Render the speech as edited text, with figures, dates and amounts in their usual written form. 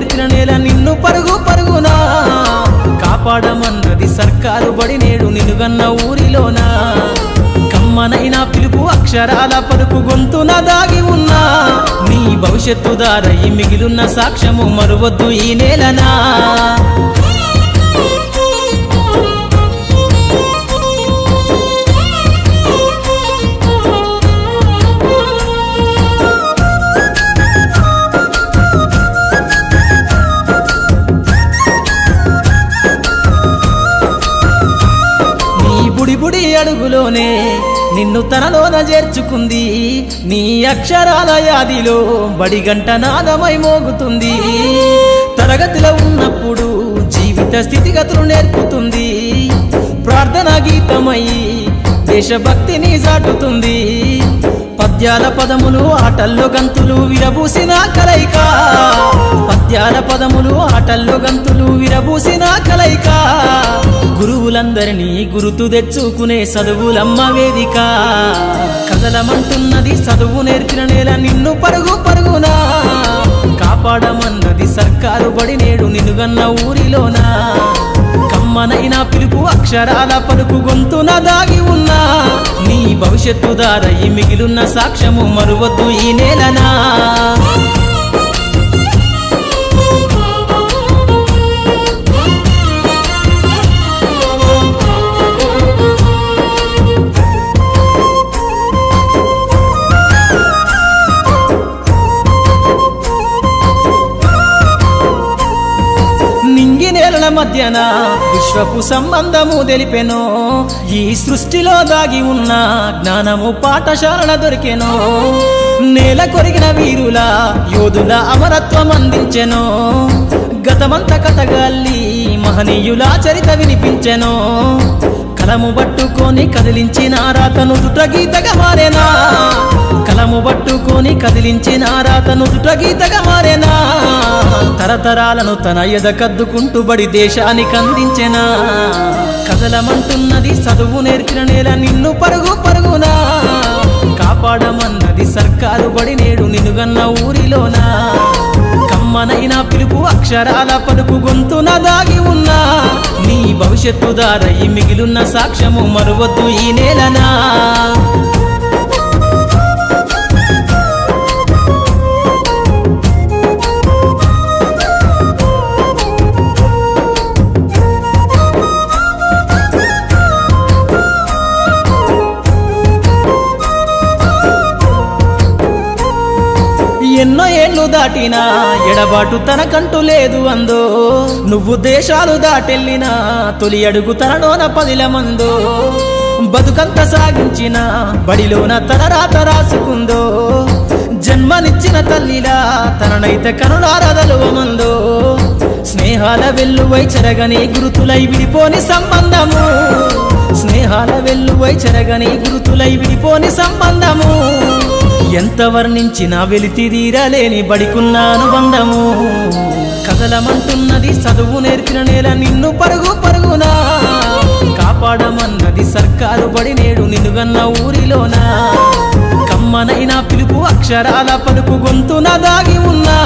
నేర్చిన నేల నిన్ను పరుగు పరుగునా కాపాడమన్నది సర్కారు బడి నేడు నిన్నుగన్న ఊరిలోనా కమ్మనైనా పిలుపు అక్షరాల పలుకు గొంతున దాగి ఉన్నా నీ భవిష్యత్తు దారై మిగిలున్న సాక్ష్యము మరువద్దు ఈ నేలనా బుడి అడుగులోనే నిన్ను తనలోన చేర్చుకుంది నీ అక్షరాల యాదిలో బడిగంట నాదమై మోగుతుంది తరగతిలో ఉన్నప్పుడు జీవిత స్థితిగతులు నేర్పుతుంది ప్రార్థనా గీతమై దేశభక్తిని చాటుతుంది పద్యాల పదములు ఆటల్లో గంతులు విరబూసిన కలయిక పద్యాల పదములు ఆటల్లో గంతులు విరబూసిన కలయిక గురువులందరినీ గురుతు తెచ్చుకునే చదువులమ్మ వేదిక కదలమంటున్నది చదువు నేర్చిన నేల నిన్ను పరుగు పరుగునా కాపాడమన్నది సర్కారు బడి నేడు నిన్నుగన్న ఊరిలోనా కమ్మనైనా పిలుపు అక్షరాల పలుకు గొంతున దాగి ఉన్నా నీ భవిష్యత్తు దారై మిగిలున్న సాక్ష్యము మరువద్దు ఈ నేలనా నేలల మధ్యన విశ్వపు సంబంధము తెలిపెనో ఈ సృష్టిలో దాగి ఉన్న జ్ఞానము పాఠశాలల దొరికెనో నేల కొరిగిన వీరుల యోధుల అమరత్వం అందించెనో గతమంత కథగాల్లి మహనీయుల చరిత వినిపించెనో కలము పట్టుకొని కదిలించిన రాతను దుట గీతగా మారేనా కలము పట్టుకొని కదిలించిన రాతను దుట గీతగా మారేనా తరతరాలను తన ఎద కద్దుకుంటూ బడి దేశానికి అందించెనా కదలమంటున్నది చదువు నేర్చిన నేల నిన్ను పరుగు పరుగునా కాపాడమన్నది సర్కారు బడి నేడు నిన్నుగన్న ఊరిలోనా కమ్మనైనా పిలుపు అక్షరాల పలుకు గొంతున దాగి ఉన్నా నీ భవిష్యత్తు దారై మిగిలున్న సాక్ష్యము మరువద్దు ఈ నేలనా ఎన్నో ఏళ్ళు దాటినా ఎడబాటు తనకంటూ లేదు అందో నువ్వు దేశాలు దాటెళ్ళినా తొలి అడుగు తనలోన పదిల మందో బతుకంత సాగించిన బడిలోన తన రాత రాసుకుందో జన్మనిచ్చిన తల్లిలా తననైతే కనులారదలువమందో స్నేహాల వెల్లువై చెరగని గురుతులై విడిపోని సంబంధము స్నేహాల వెల్లువై చెరగని గురుతులై విడిపోని సంబంధము ఎంత వర్ణించినా వెలితిదీరలేని బడికున్న అనుబంధము కదలమంటున్నది చదువు నేర్చిన నేల నిన్ను పరుగు పరుగునా కాపాడమన్నది సర్కారు బడి నేడు నిన్నుగన్న ఊరిలోనా కమ్మనైనా పిలుపు అక్షరాల పలుకు గొంతున దాగి ఉన్నా